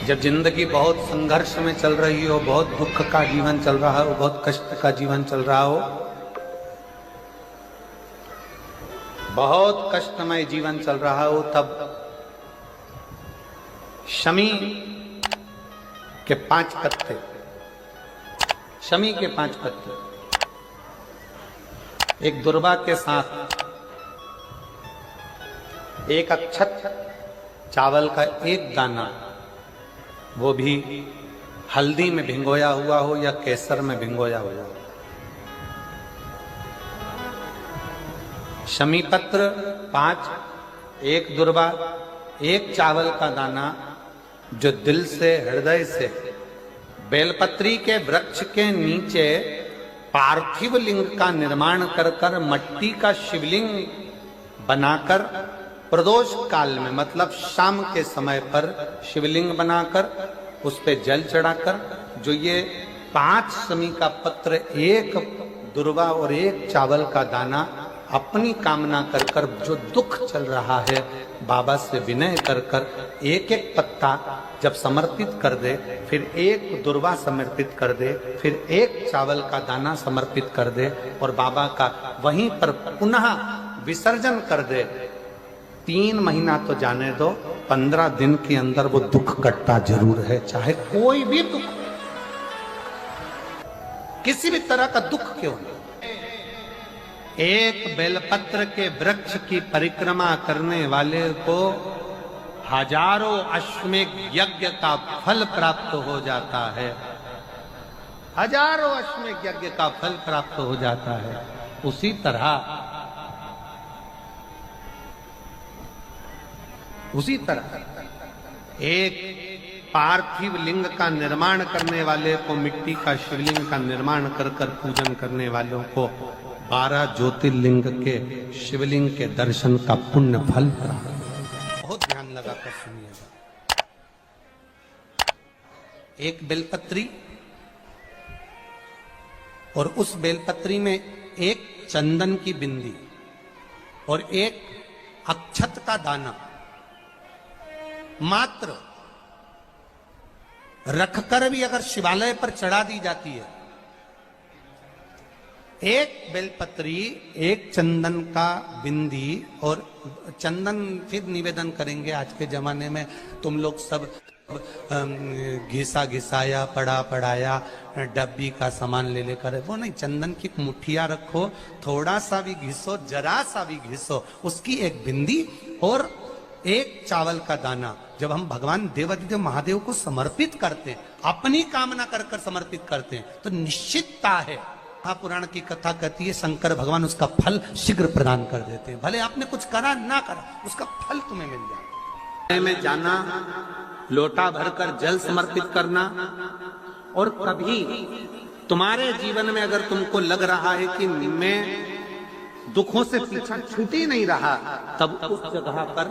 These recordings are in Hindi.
जब जिंदगी बहुत संघर्ष में चल रही हो, बहुत दुख का जीवन चल रहा हो, बहुत कष्ट का जीवन चल रहा हो, बहुत कष्टमय जीवन चल रहा हो, तब शमी के 5 पत्ते, शमी के 5 पत्ते एक दुर्वा के साथ एक अक्षत चावल का एक दाना, वो भी हल्दी में भिंगोया हुआ हो या केसर में भिंगोया हुआ हो, शमी पत्र 5, एक दुर्वा, एक चावल का दाना, जो दिल से हृदय से बेलपत्री के वृक्ष के नीचे पार्थिव लिंग का निर्माण कर कर मट्टी का शिवलिंग बनाकर प्रदोष काल में, मतलब शाम के समय पर शिवलिंग बनाकर उस पे जल चढ़ाकर, जो ये 5 शमी का पत्र, एक दुर्वा और एक चावल का दाना, अपनी कामना कर कर जो दुख चल रहा है बाबा से विनय कर कर एक एक पत्ता जब समर्पित कर दे, फिर एक दुर्वा समर्पित कर दे, फिर एक चावल का दाना समर्पित कर दे और बाबा का वहीं पर पुनः विसर्जन कर दे, 3 महीना तो जाने दो, 15 दिन के अंदर वो दुख कटता जरूर है, चाहे कोई भी दुख, किसी भी तरह का दुख क्यों नहीं। एक बेलपत्र के वृक्ष की परिक्रमा करने वाले को हजारों अश्वमेध यज्ञ का फल प्राप्त हो जाता है, हजारों अश्वमेध यज्ञ का फल प्राप्त हो जाता है। उसी तरह एक पार्थिव लिंग का निर्माण करने वाले को, मिट्टी का शिवलिंग का निर्माण कर कर पूजन करने वालों को 12 ज्योतिर्लिंग के शिवलिंग के दर्शन का पुण्य फल प्राप्त। बहुत ध्यान लगाकर सुनिएगा। एक बेलपत्री और उस बेलपत्री में एक चंदन की बिंदी और एक अक्षत का दाना मात्र रखकर भी अगर शिवालय पर चढ़ा दी जाती है, एक बेलपत्री, एक चंदन का बिंदी, और चंदन फिर निवेदन करेंगे। आज के जमाने में तुम लोग सब घिसा घिसाया, पड़ा पड़ाया, डब्बी का सामान ले लेकर, वो नहीं, चंदन की मुठिया रखो, थोड़ा सा भी घिसो, जरा सा भी घिसो, उसकी एक बिंदी और एक चावल का दाना, जब हम भगवान देवाधिदेव महादेव को समर्पित करते हैं, अपनी कामना कर कर समर्पित करते हैं, तो निश्चितता है, महापुराण की कथा कहती है, शंकर भगवान उसका फल शीघ्र प्रदान कर देते हैं। भले आपने कुछ करा ना करा, उसका फल तुम्हें मिल जाए। में जाना, लोटा भरकर जल समर्पित करना, और कभी तुम्हारे जीवन में अगर तुमको लग रहा है कि मैं दुखों से पीछा छूट ही नहीं रहा, तब उस जगह पर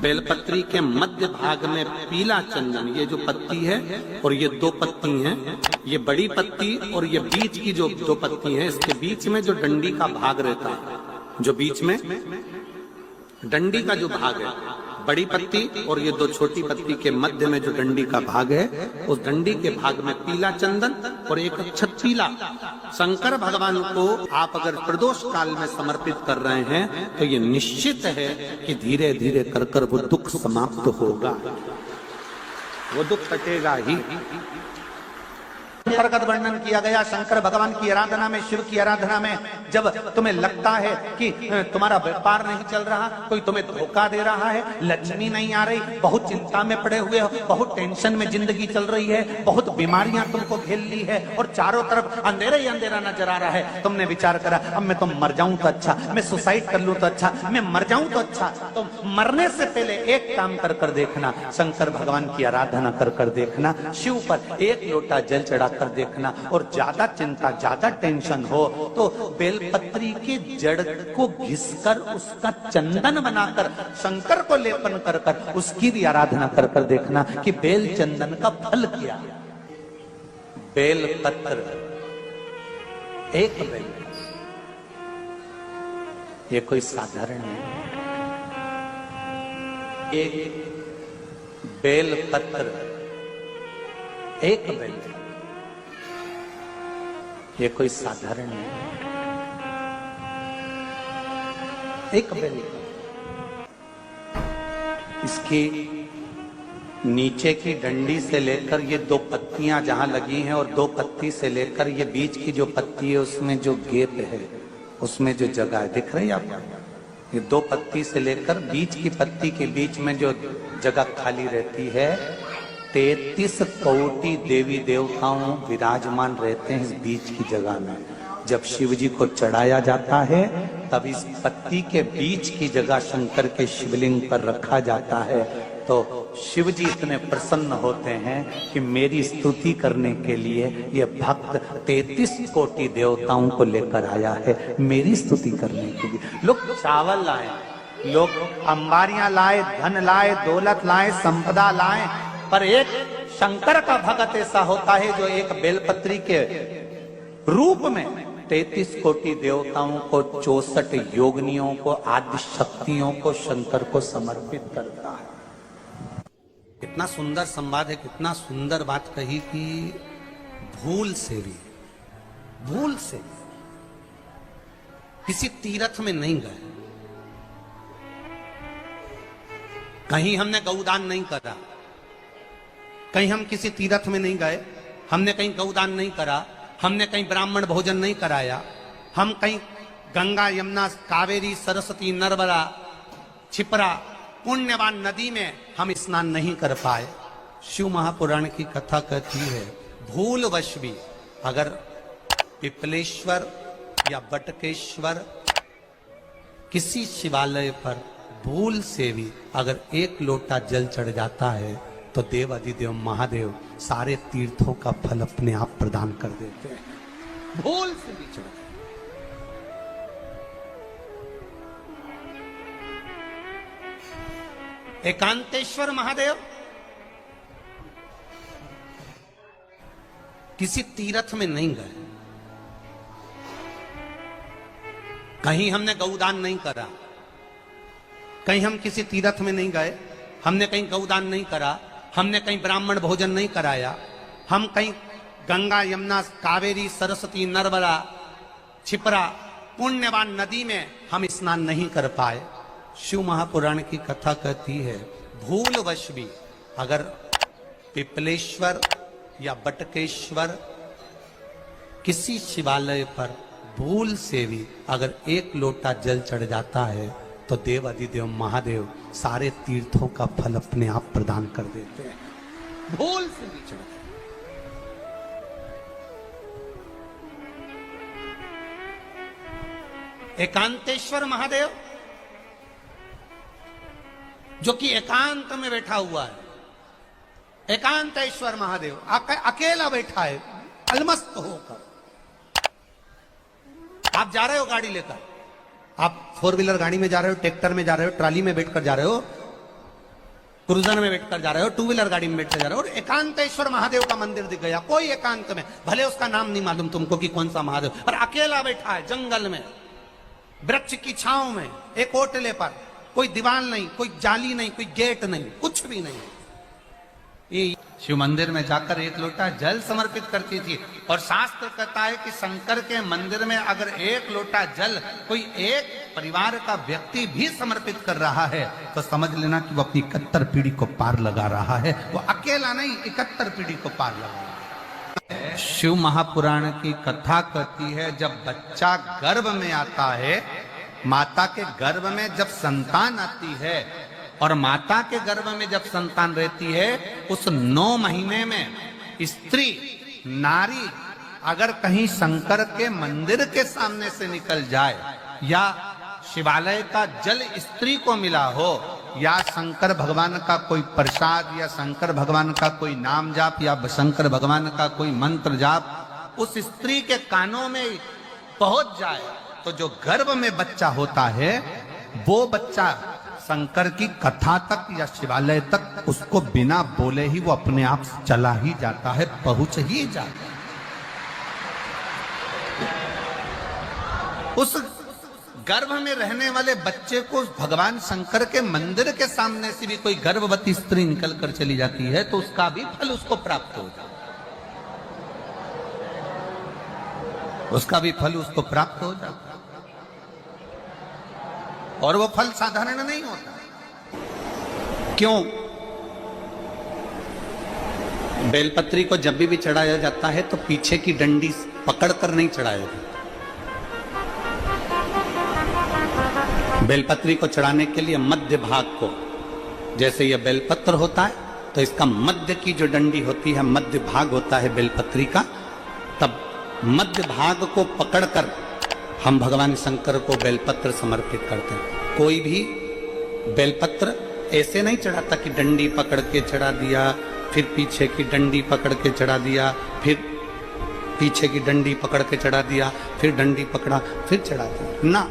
बेलपत्री के मध्य भाग में पीला चंदन, ये जो पत्ती है और ये 2 पत्ती हैं, ये बड़ी पत्ती और ये बीच की जो 2 पत्ती हैं, इसके बीच में जो डंडी का भाग रहता है, जो बीच में डंडी का जो भाग है, बड़ी पत्ती और ये 2 छोटी पत्ती के मध्य में जो डंडी का भाग है, उस डंडी के भाग में पीला चंदन और एक अक्षत पीला, शंकर भगवान को आप अगर प्रदोष काल में समर्पित कर रहे हैं, तो ये निश्चित है कि धीरे धीरे कर कर वो दुख समाप्त होगा, वो दुख कटेगा ही। प्रगत वर्णन किया गया शंकर भगवान की आराधना में, शिव की आराधना में, जब तुम्हें लगता है कि तुम्हारा व्यापार नहीं चल रहा, कोई तुम्हें धोखा दे रहा है, लक्ष्मी नहीं आ रही, बहुत चिंता में पड़े हुए हो, बहुत टेंशन में जिंदगी चल रही है, बहुत बीमारियां तुमको घेर ली है और चारों तरफ अंधेरा ही अंधेरा नजर आ रहा है, तुमने विचार करा अब मैं तो मर जाऊं तो अच्छा, मैं सुसाइड कर लूं तो अच्छा, मैं मर जाऊं तो अच्छा, तो मरने से पहले एक काम कर कर देखना, शंकर भगवान की आराधना कर कर देखना, शिव पर एक लोटा जल चढ़ा कर देखना, और ज्यादा चिंता, ज्यादा टेंशन हो तो बेलपत्री के जड़ को घिसकर उसका चंदन बनाकर शंकर को लेपन कर कर उसकी भी आराधना कर कर देखना कि बेल चंदन का फल क्या। बेलपत्र, एक बेल, ये कोई साधारण नहीं, एक बेलपत्र एक बेल, ये कोई साधारण नहीं, एक बेल। इसकी नीचे की डंडी से लेकर ये दो पत्तियां जहां लगी हैं और दो पत्ती से लेकर ये बीच की जो पत्ती है उसमें जो गेप है, उसमें जो जगह है, दिख रही है आपको? ये दो पत्ती से लेकर बीच की पत्ती के बीच में जो जगह खाली रहती है, 33 कोटि देवी देवताओं विराजमान रहते हैं इस बीच की जगह में। जब शिव जी को चढ़ाया जाता है तब इस पत्ती के बीच की जगह शंकर के शिवलिंग पर रखा जाता है, तो शिव जी इतने प्रसन्न होते हैं कि मेरी स्तुति करने के लिए ये भक्त 33 कोटि देवताओं को लेकर आया है, मेरी स्तुति करने के लिए। लोग चावल लाए, लोग अंबारियां लाए, धन लाए, दौलत लाए, संपदा लाए, पर एक शंकर का भक्त ऐसा होता है जो एक बेलपत्री के रूप में 33 कोटि देवताओं को, 64 योगिनियों को, आदि शक्तियों को शंकर को समर्पित करता है। कितना सुंदर संवाद है, कितना सुंदर बात कही कि भूल से भी किसी तीर्थ में नहीं गए, कहीं हमने गौदान नहीं करा, कहीं हम किसी तीर्थ में नहीं गए, हमने कहीं गौदान नहीं करा, हमने कहीं ब्राह्मण भोजन नहीं कराया, हम कहीं गंगा यमुना कावेरी सरस्वती नर्मदा छिपरा पुण्यवान नदी में हम स्नान नहीं कर पाए। शिव महापुराण की कथा कहती है भूलवश भी अगर पिपलेश्वर या बटकेश्वर किसी शिवालय पर भूल से भी अगर एक लोटा जल चढ़ जाता है तो देव अधिदेव महादेव सारे तीर्थों का फल अपने आप प्रदान कर देते हैं। भूल से भी चढ़, एकांतेश्वर महादेव किसी तीर्थ में नहीं गए, कहीं हमने गौदान नहीं करा, कहीं हम किसी तीर्थ में नहीं गए, हमने कहीं गौदान नहीं करा, हमने कहीं ब्राह्मण भोजन नहीं कराया, हम कहीं गंगा यमुना कावेरी सरस्वती नर्मदा छिपरा पुण्यवान नदी में हम स्नान नहीं कर पाए। शिव महापुराण की कथा कहती है भूलवश भी अगर पिपलेश्वर या बटकेश्वर किसी शिवालय पर भूल से भी अगर एक लोटा जल चढ़ जाता है तो देव अधिदेव महादेव सारे तीर्थों का फल अपने आप प्रदान कर देते हैं। भूल से भी चढ़, एकांतेश्वर महादेव जो कि एकांत में बैठा हुआ है, एकांतेश्वर महादेव अकेला बैठा है अलमस्त होकर। आप जा रहे हो गाड़ी लेकर, आप 4 व्हीलर गाड़ी में जा रहे हो, ट्रैक्टर में जा रहे हो, ट्राली में बैठकर जा रहे हो, क्रूजर में बैठकर जा रहे हो, 2 व्हीलर गाड़ी में बैठकर जा रहे हो, और एकांतेश्वर महादेव का मंदिर दिख गया, कोई एकांत में, भले उसका नाम नहीं मालूम तुमको कि कौन सा महादेव, पर अकेला बैठा है जंगल में, वृक्ष की छांव में, एक ओटले पर, कोई दीवार नहीं, कोई जाली नहीं, कोई गेट नहीं, कुछ भी नहीं। ये शिव मंदिर में जाकर एक लोटा जल समर्पित करती थी, और शास्त्र कहता है कि शंकर के मंदिर में अगर एक लोटा जल कोई एक परिवार का व्यक्ति भी समर्पित कर रहा है तो समझ लेना कि वो अपनी 71 पीढ़ी को पार लगा रहा है। वो अकेला नहीं, 71 पीढ़ी को पार लगा रहा है। शिव महापुराण की कथा कहती है जब बच्चा गर्भ में आता है, माता के गर्भ में जब संतान आती है और माता के गर्भ में जब संतान रहती है, उस 9 महीने में स्त्री नारी अगर कहीं शंकर के मंदिर के सामने से निकल जाए, या शिवालय का जल स्त्री को मिला हो, या शंकर भगवान का कोई प्रसाद, या शंकर भगवान का कोई नाम जाप, या शंकर भगवान का कोई मंत्र जाप उस स्त्री के कानों में पहुंच जाए, तो जो गर्भ में बच्चा होता है वो बच्चा शंकर की कथा तक या शिवालय तक उसको बिना बोले ही वो अपने आप चला ही जाता है, पहुंच ही जाता है। उस गर्भ में रहने वाले बच्चे को भगवान शंकर के मंदिर के सामने से भी कोई गर्भवती स्त्री निकल कर चली जाती है तो उसका भी फल उसको प्राप्त हो जाता है। उसका भी फल उसको प्राप्त हो जाता है। और वो फल साधारण नहीं होता। क्यों? बेलपत्री को जब भी चढ़ाया जाता है तो पीछे की डंडी पकड़कर नहीं चढ़ाया जाता। बेलपत्री को चढ़ाने के लिए मध्य भाग को, जैसे यह बेलपत्र होता है तो इसका मध्य की जो डंडी होती है, मध्य भाग होता है बेलपत्री का, तब मध्य भाग को पकड़कर हम भगवान शंकर को बेलपत्र समर्पित करते हैं। कोई भी बेलपत्र ऐसे नहीं चढ़ाता कि डंडी पकड़ के चढ़ा दिया, फिर पीछे की डंडी पकड़ के चढ़ा दिया, फिर पीछे की डंडी पकड़ के चढ़ा दिया, फिर डंडी पकड़ा, फिर चढ़ा दिया ना।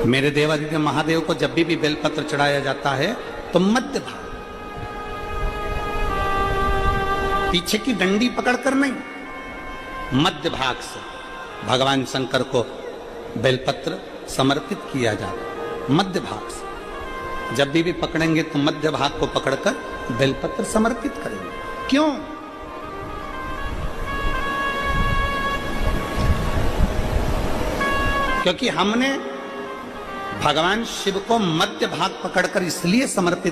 मेरे देवादिदेव महादेव को जब भी बेलपत्र चढ़ाया जाता है तो मध्य भाग, पीछे की डंडी पकड़कर नहीं, मध्य भाग से भगवान शंकर को बेलपत्र समर्पित किया जाता है। मध्य भाग से जब भी पकड़ेंगे तो मध्य भाग को पकड़कर बेलपत्र समर्पित करेंगे। क्यों? क्योंकि हमने भगवान शिव को मध्य भाग पकड़कर इसलिए समर्पित